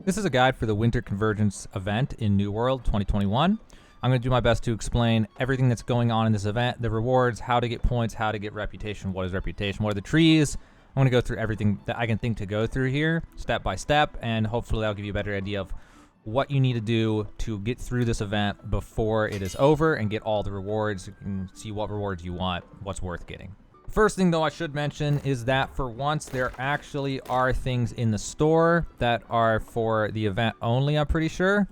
This is a guide for the Winter Convergence event in New World 2021. I'm going to do my best to explain everything that's going on in this event, the rewards, how to get points, how to get reputation, what is reputation, what are the trees. I'm going to go through everything that I can think to go through here, step by step, and hopefully that'll give you a better idea of what you need to do to get through this event before it is over and get all the rewards. You can see what rewards you want, what's worth getting. First thing, though, I should mention is that for once, there actually are things in the store that are for the event only, I'm pretty sure.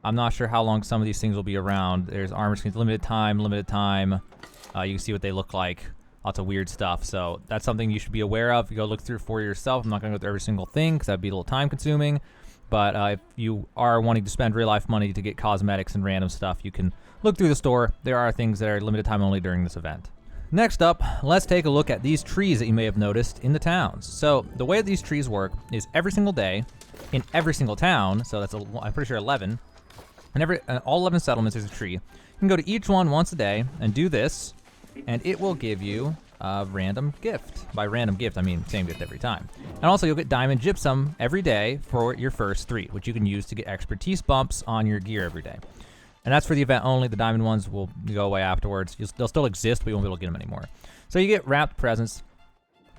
I'm not sure how long some of these things will be around. There's armor skins, limited time. You can see what they look like. Lots of weird stuff. So that's something you should be aware of. You go look through for yourself. I'm not going to go through every single thing because that'd be a little time consuming. But if you are wanting to spend real life money to get cosmetics and random stuff, you can look through the store. There are things that are limited time only during this event. Next up, let's take a look at these trees that you may have noticed in the towns. So the way that these trees work is every single day in every single town, so that's I'm pretty sure 11, and all 11 settlements there's a tree. You can go to each one once a day and do this, and it will give you a random gift. By random gift, I mean same gift every time. And also you'll get diamond gypsum every day for your first 3, which you can use to get expertise bumps on your gear every day. And that's for the event only. The diamond ones will go away afterwards. They'll still exist, but you won't be able to get them anymore. So you get wrapped presents.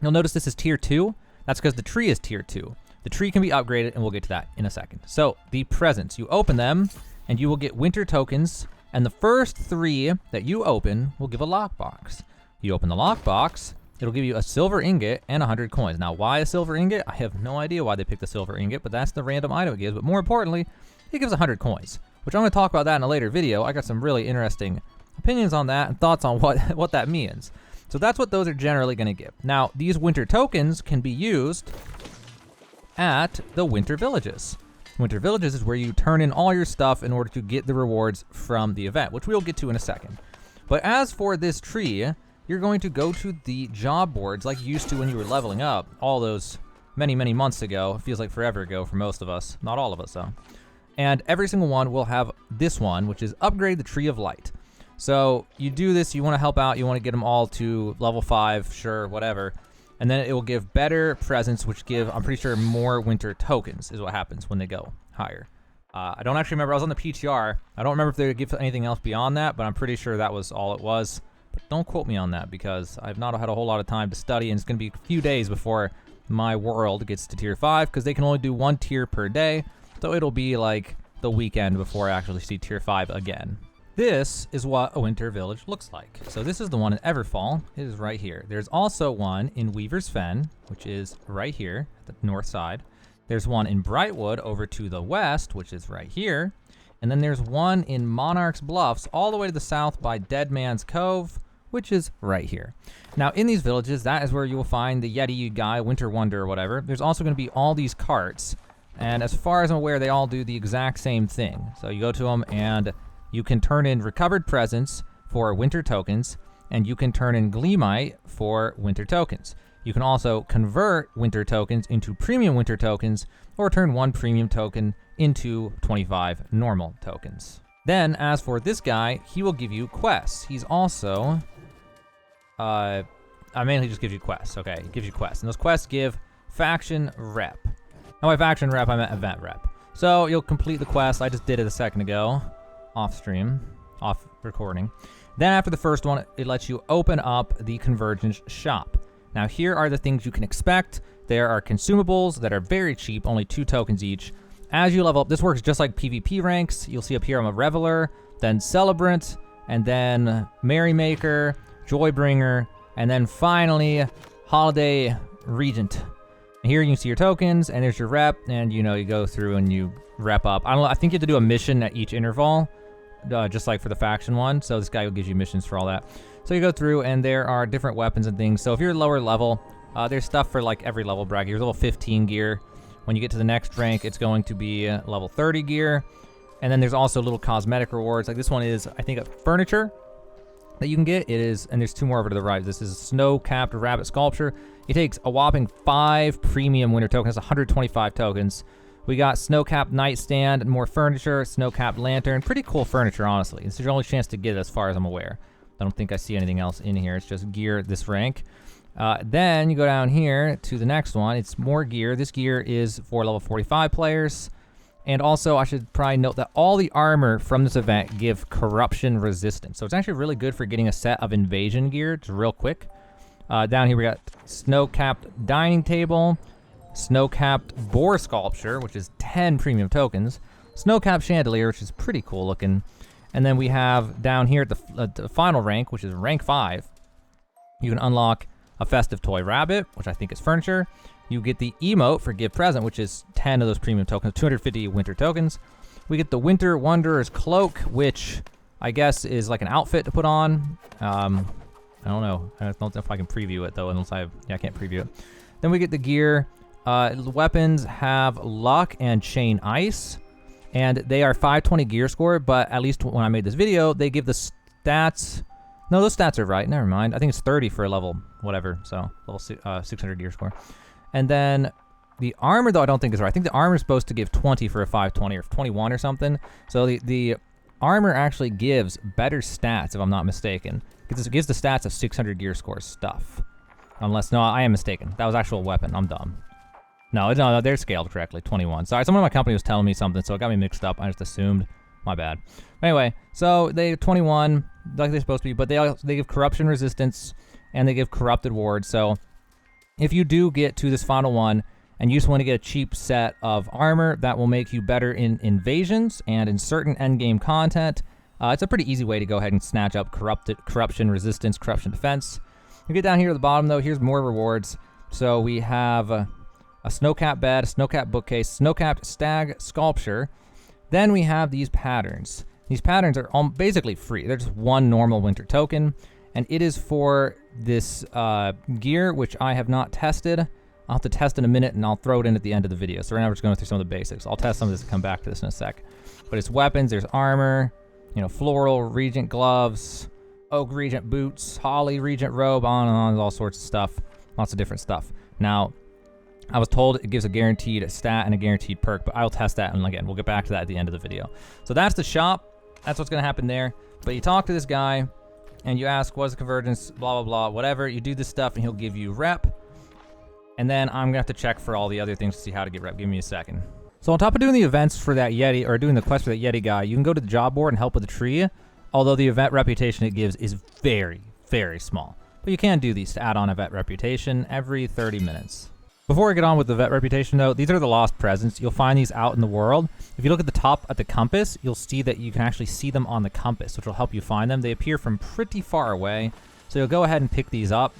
You'll notice this is tier 2. That's because the tree is tier 2. The tree can be upgraded, and we'll get to that in a second. So the presents, you open them, and you will get winter tokens. And the first 3 that you open will give a lockbox. You open the lockbox, it'll give you a silver ingot and 100 coins. Now, why a silver ingot? I have no idea why they picked the silver ingot, but that's the random item it gives. But more importantly, it gives 100 coins. Which I'm going to talk about that in a later video. I got some really interesting opinions on that and thoughts on what that means. So that's what those are generally going to give. Now, these winter tokens can be used at the winter villages. Winter villages is where you turn in all your stuff in order to get the rewards from the event, which we'll get to in a second. But as for this tree, you're going to go to the job boards like you used to when you were leveling up all those many, many months ago. It feels like forever ago for most of us. Not all of us, though. And every single one will have this one, which is upgrade the Tree of Light. So you do this, you want to help out, you want to get them all to level 5, sure, whatever. And then it will give better presents, which give, I'm pretty sure, more winter tokens is what happens when they go higher. I don't actually remember, I was on the PTR. I don't remember if they would give anything else beyond that, but I'm pretty sure that was all it was. But don't quote me on that because I've not had a whole lot of time to study, and it's going to be a few days before my world gets to tier 5 because they can only do 1 tier per day. So it'll be like the weekend before I actually see tier 5 again. This is what a winter village looks like. So this is the one in Everfall. It is right here. There's also one in Weaver's Fen, which is right here at the north side. There's one in Brightwood over to the west, which is right here. And then there's one in Monarch's Bluffs all the way to the south by Dead Man's Cove, which is right here. Now in these villages, that is where you will find the Yeti guy, Winter Wonder or whatever. There's also going to be all these carts. And as far as I'm aware, they all do the exact same thing. So you go to them and you can turn in recovered presents for winter tokens, and you can turn in Gleamite for winter tokens. You can also convert winter tokens into premium winter tokens, or turn 1 premium token into 25 normal tokens. Then, as for this guy, he will give you quests. He's also, I mainly just gives you quests. Okay, he gives you quests, and those quests give faction rep. Now, by faction rep, I meant event rep. So you'll complete the quest. I just did it a second ago, off stream, off recording. Then after the first one, it lets you open up the Convergence shop. Now here are the things you can expect. There are consumables that are very cheap, only 2 tokens each. As you level up, this works just like PvP ranks. You'll see up here I'm a Reveler, then Celebrant, and then Merrymaker, Joybringer, and then finally Holiday Regent. And here you can see your tokens, and there's your rep, and you go through and you rep up. I think you have to do a mission at each interval, just like for the faction one. So this guy will give you missions for all that. So you go through, and there are different weapons and things. So if you're lower level, there's stuff for like every level bracket. Here's level 15 gear. When you get to the next rank, it's going to be level 30 gear. And then there's also little cosmetic rewards. Like this one is, I think, a furniture that you can get. It is, and there's 2 more over to the right. This is a snow-capped rabbit sculpture. It takes a whopping 5 premium winter tokens, 125 tokens. We got snow-capped nightstand and more furniture, snow-capped lantern. Pretty cool furniture, honestly. This is your only chance to get it as far as I'm aware. I don't think I see anything else in here. It's just gear at this rank. Then you go down here to the next one. It's more gear. This gear is for level 45 players. And also, I should probably note that all the armor from this event give corruption resistance. So it's actually really good for getting a set of invasion gear, just real quick. Down here we got snow-capped dining table, snow-capped boar sculpture, which is 10 premium tokens, snow-capped chandelier, which is pretty cool looking. And then we have down here at the final rank, which is rank 5, you can unlock a festive toy rabbit, which I think is furniture. You get the emote for give present, which is 10 of those premium tokens, 250 winter tokens. We get the Winter Wanderer's cloak, which I guess is like an outfit to put on. I don't know. I don't know if I can preview it though, unless I can't preview it. Then we get the gear. The weapons have luck and chain ice, and they are 520 gear score, but at least when I made this video, they give the stats. No, those stats are right. Never mind. I think it's 30 for a level whatever, so level 600 gear score. And then the armor, though, I don't think is right. I think the armor is supposed to give 20 for a 520 or 21 or something. So the armor actually gives better stats, if I'm not mistaken. It gives the stats of 600 gear score stuff. Unless, no, I am mistaken. That was actual weapon. I'm dumb. No, they're scaled correctly. 21. Sorry, someone in my company was telling me something, so it got me mixed up. I just assumed. My bad. Anyway, so they 21, like they're supposed to be, but they give corruption resistance, and they give corrupted wards. So if you do get to this final one, and you just want to get a cheap set of armor that will make you better in invasions and in certain endgame content, it's a pretty easy way to go ahead and snatch up corruption resistance, corruption defense. You get down here at the bottom, though, here's more rewards. So we have a snow-capped bed, a snow-capped bookcase, snow-capped stag sculpture. Then we have these patterns. These patterns are basically free. They're just one normal winter token, and it is for this gear, which I have not tested. I'll have to test in a minute, and I'll throw it in at the end of the video. So right now we're just going through some of the basics. I'll test some of this and come back to this in a sec. But it's weapons, there's armor, floral regent gloves, oak regent boots, holly regent robe, on and on, all sorts of stuff. Lots of different stuff. Now, I was told it gives a guaranteed stat and a guaranteed perk, but I'll test that, and again, we'll get back to that at the end of the video. So that's the shop. That's what's going to happen there. But you talk to this guy, and you ask, what is the convergence, blah, blah, blah, whatever. You do this stuff, and he'll give you rep. And then I'm going to have to check for all the other things to see how to get rep. Give me a second. So on top of doing the events for that Yeti, or doing the quest for that Yeti guy, you can go to the job board and help with the tree, although the event reputation it gives is very, very small. But you can do these to add on event reputation every 30 minutes. Before I get on with the vet reputation, though, these are the lost presents. You'll find these out in the world. If you look at the top at the compass, you'll see that you can actually see them on the compass, which will help you find them. They appear from pretty far away, so you'll go ahead and pick these up,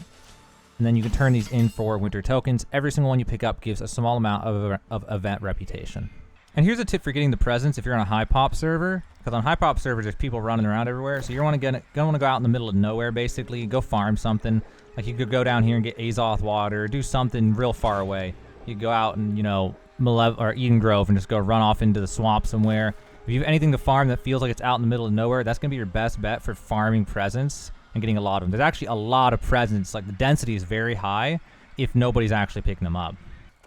and then you can turn these in for winter tokens. Every single one you pick up gives a small amount of event reputation. And here's a tip for getting the presents if you're on a high pop server, because on high pop servers there's people running around everywhere, so you're gonna want to go out in the middle of nowhere, basically, go farm something. Like you could go down here and get Azoth water, do something real far away. You could go out and or Eden Grove and just go run off into the swamp somewhere. If you have anything to farm that feels like it's out in the middle of nowhere, that's gonna be your best bet for farming presents and getting a lot of them. There's actually a lot of presents, like the density is very high if nobody's actually picking them up.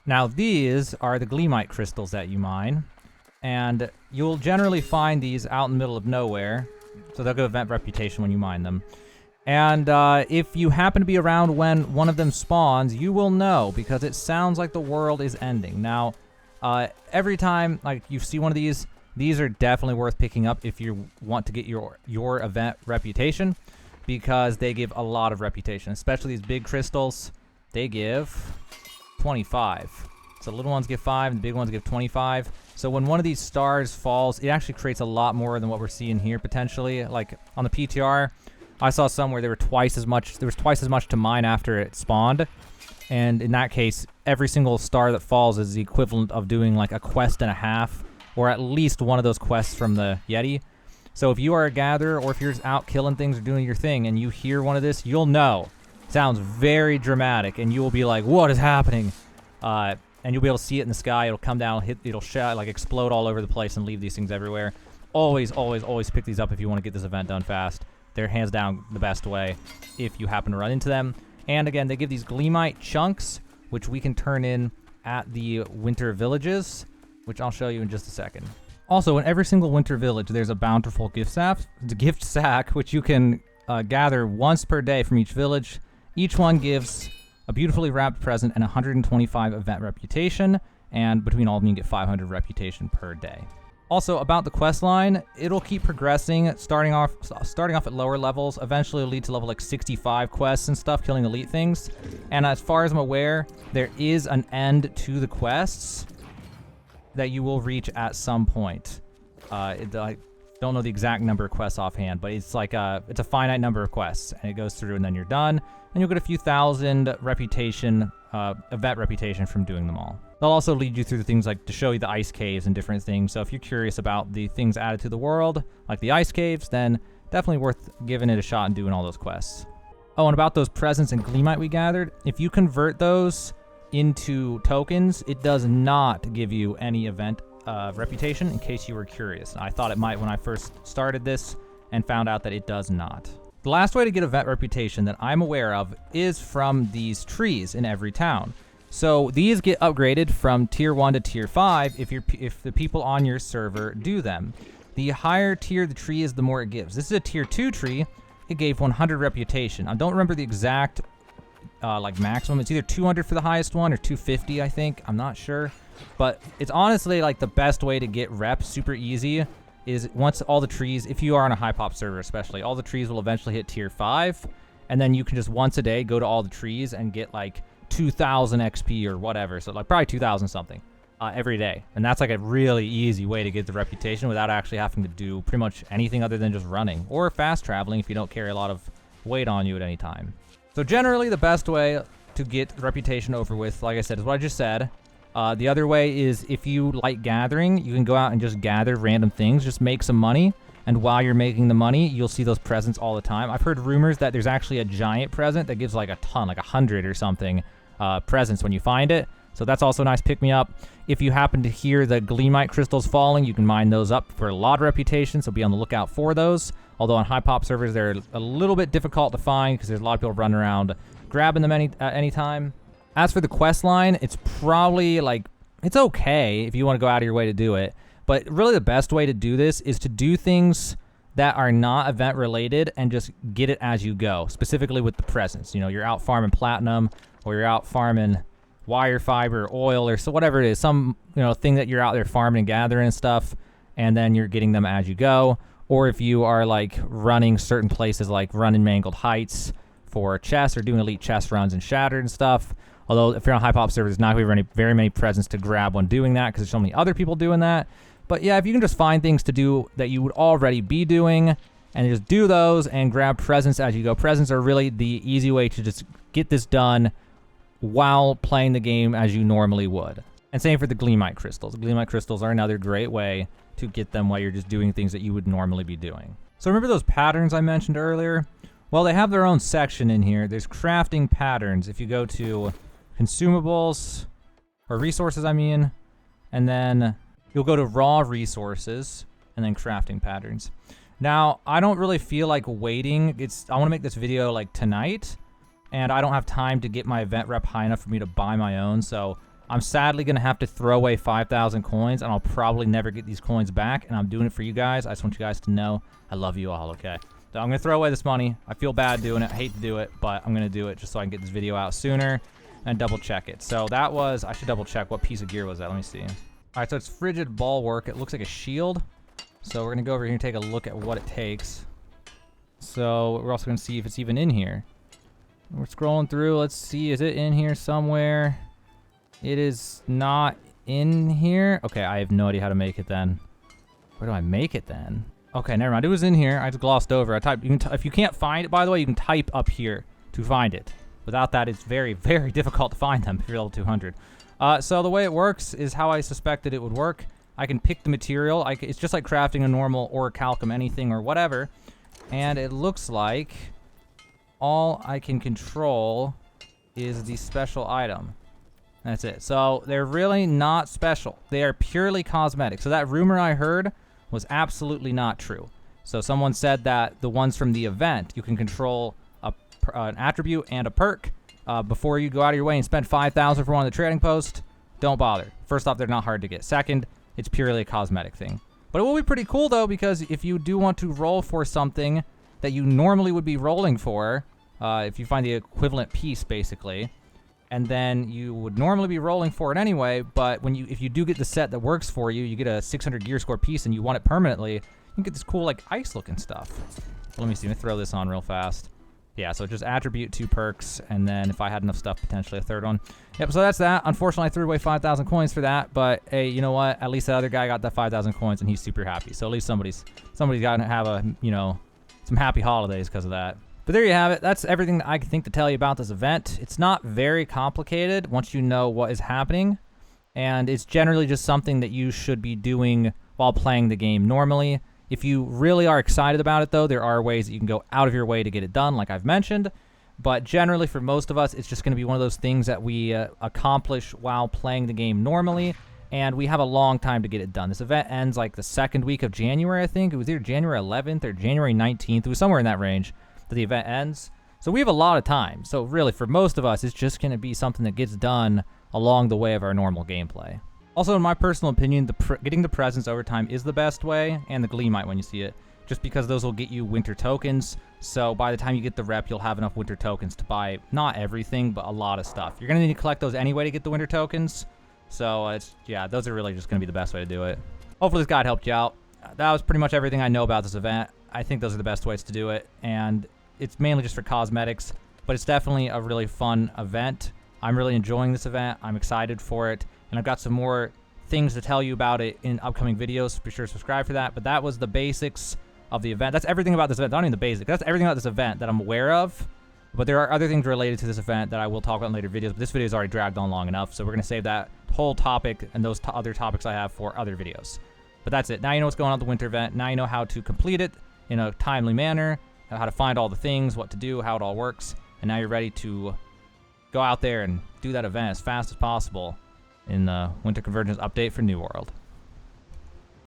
Now these are the Gleamite Crystals that you mine, and you'll generally find these out in the middle of nowhere, so they'll give event reputation when you mine them. And if you happen to be around when one of them spawns, you will know, because it sounds like the world is ending. Now, every time you see one of these are definitely worth picking up if you want to get your event reputation, because they give a lot of reputation, especially these big crystals. They give 25. So the little ones give 5, and the big ones give 25. So when one of these stars falls, it actually creates a lot more than what we're seeing here, potentially. Like on the PTR, I saw some where there was twice as much to mine after it spawned. And in that case, every single star that falls is the equivalent of doing like a quest and a half, or at least one of those quests from the Yeti. So if you are a gatherer, or if you're just out killing things or doing your thing, and you hear one of this, you'll know. It sounds very dramatic, and you will be like, what is happening? And you'll be able to see it in the sky. It'll come down, it'll explode all over the place and leave these things everywhere. Always, always, always pick these up if you want to get this event done fast. They're hands down the best way if you happen to run into them. And again, they give these Gleamite chunks, which we can turn in at the winter villages, which I'll show you in just a second. Also, in every single winter village, there's a Bountiful Gift sack, which you can gather once per day from each village. Each one gives a beautifully wrapped present and 125 event reputation. and between all of them you get 500 reputation per day. Also, about the quest line, it'll keep progressing, starting off at lower levels. Eventually it'll lead to level like 65 quests and stuff, killing elite things. And as far as I'm aware, there is an end to the quests that you will reach at some point. I don't know the exact number of quests offhand, but it's like it's a finite number of quests, and it goes through and then you're done, and you'll get a few thousand reputation, event reputation from doing them all. They'll also lead you through the things like to show you the ice caves and different things. So if you're curious about the things added to the world, like the ice caves, then definitely worth giving it a shot and doing all those quests. Oh, and about those presents and Gleamite we gathered, if you convert those into tokens, it does not give you any event reputation, in case you were curious. I thought it might when I first started this and found out that it does not. The last way to get event reputation that I'm aware of is from these trees in every town. So these get upgraded from tier 1 to tier 5 if the people on your server do them. The higher tier the tree is, the more it gives. This is a tier 2 tree. It gave 100 reputation. I don't remember the exact like maximum. It's either 200 for the highest one or 250, I think. I'm not sure. But it's honestly like the best way to get reps, super easy, is once all the trees, if you are on a high pop server especially, all the trees will eventually hit tier 5, and then you can just once a day go to all the trees and get like 2,000 XP or whatever, so like probably 2,000 something every day. And that's like a really easy way to get the reputation without actually having to do pretty much anything other than just running or fast traveling if you don't carry a lot of weight on you at any time. So generally the best way to get reputation over with, like I said, is what I just said. The other way is if you like gathering, you can go out and just gather random things, just make some money, and while you're making the money, you'll see those presents all the time. I've heard rumors that there's actually a giant present that gives like a ton, like 100 or something presents when you find it. So that's also a nice pick-me-up. If you happen to hear the Gleamite Crystals falling, you can mine those up for a lot of reputation, so be on the lookout for those. Although on high pop servers, they're a little bit difficult to find because there's a lot of people running around grabbing them at any time. As for the quest line, it's probably like, it's okay if you want to go out of your way to do it. But really the best way to do this is to do things that are not event related and just get it as you go, specifically with the presents. You know, you're out farming platinum, or you're out farming wire fiber, oil, or so whatever it is, some thing that you're out there farming and gathering and stuff, and then you're getting them as you go. Or if you are like running certain places, like running Mangled Heights for chests or doing elite chest runs and Shattered and stuff. Although if you're on high pop servers, there's not going to be very many presents to grab when doing that because there's so many other people doing that. But yeah, if you can just find things to do that you would already be doing and just do those and grab presents as you go. Presents are really the easy way to just get this done while playing the game as you normally would. And same for the Gleamite Crystals. Gleamite Crystals are another great way to get them while you're just doing things that you would normally be doing. So remember those patterns I mentioned earlier? Well, they have their own section in here. There's crafting patterns. If you go to consumables, or resources, and then you'll go to raw resources, and then crafting patterns. Now, I don't really feel like waiting. I want to make this video like tonight, and I don't have time to get my event rep high enough for me to buy my own, so I'm sadly going to have to throw away 5,000 coins, and I'll probably never get these coins back, and I'm doing it for you guys. I just want you guys to know I love you all, okay? So I'm going to throw away this money. I feel bad doing it. I hate to do it, but I'm going to do it just so I can get this video out sooner and double check it. So that was, I should double check what piece of gear was that. Let me see. All right, so it's frigid bulwark. It looks like a shield. So we're going to go over here and take a look at what it takes. So we're also going to see if it's even in here. We're scrolling through. Let's see. Is it in here somewhere? It is not in here. Okay, I have no idea how to make it then. Where do I make it then? Okay, never mind. It was in here. I just glossed over. I typed. If you can't find it, by the way, you can type up here to find it. Without that, it's very, very difficult to find them if you're level 200. So the way it works is how I suspected it would work. I can pick the material. It's just like crafting a normal orichalcum anything or whatever. And it looks like all I can control is the special item. That's it. So they're really not special. They are purely cosmetic. So that rumor I heard was absolutely not true. So someone said that the ones from the event, you can control an attribute and a perk before you go out of your way and spend 5,000 for one of the trading posts. Don't bother. First off, they're not hard to get. Second, it's purely a cosmetic thing. But it will be pretty cool though, because if you do want to roll for something that you normally would be rolling for, if you find the equivalent piece basically, and then you would normally be rolling for it anyway, but if you do get the set that works for you, you get a 600 gear score piece and you want it permanently, you get this cool like ice looking stuff. Let me see, let me throw this on real fast. Yeah, so just attribute 2 perks, and then if I had enough stuff, potentially a third one. Yep, so that's that. Unfortunately, I threw away 5,000 coins for that, but hey, you know what? At least the other guy got that 5,000 coins, and he's super happy. So at least somebody's got to have a, some happy holidays because of that. But there you have it. That's everything that I can think to tell you about this event. It's not very complicated once you know what is happening, and it's generally just something that you should be doing while playing the game normally. If you really are excited about it, though, there are ways that you can go out of your way to get it done, like I've mentioned. But generally, for most of us, it's just going to be one of those things that we accomplish while playing the game normally, and we have a long time to get it done. This event ends like the second week of January, I think. It was either January 11th or January 19th. It was somewhere in that range that the event ends. So we have a lot of time. So really, for most of us, it's just going to be something that gets done along the way of our normal gameplay. Also, in my personal opinion, getting the presents over time is the best way, and the Gleamite when you see it, just because those will get you winter tokens. So by the time you get the rep, you'll have enough winter tokens to buy not everything, but a lot of stuff. You're going to need to collect those anyway to get the winter tokens. So yeah, those are really just going to be the best way to do it. Hopefully this guide helped you out. That was pretty much everything I know about this event. I think those are the best ways to do it, and it's mainly just for cosmetics, but it's definitely a really fun event. I'm really enjoying this event. I'm excited for it. And I've got some more things to tell you about it in upcoming videos. Be sure to subscribe for that. But that was the basics of the event. That's everything about this event. Not even the basics. That's everything about this event that I'm aware of. But there are other things related to this event that I will talk about in later videos. But this video is already dragged on long enough. So we're going to save that whole topic and those other topics I have for other videos. But that's it. Now you know what's going on with the winter event. Now you know how to complete it in a timely manner, how to find all the things, what to do, how it all works. And now you're ready to go out there and do that event as fast as possible in the Winter Convergence update for New World.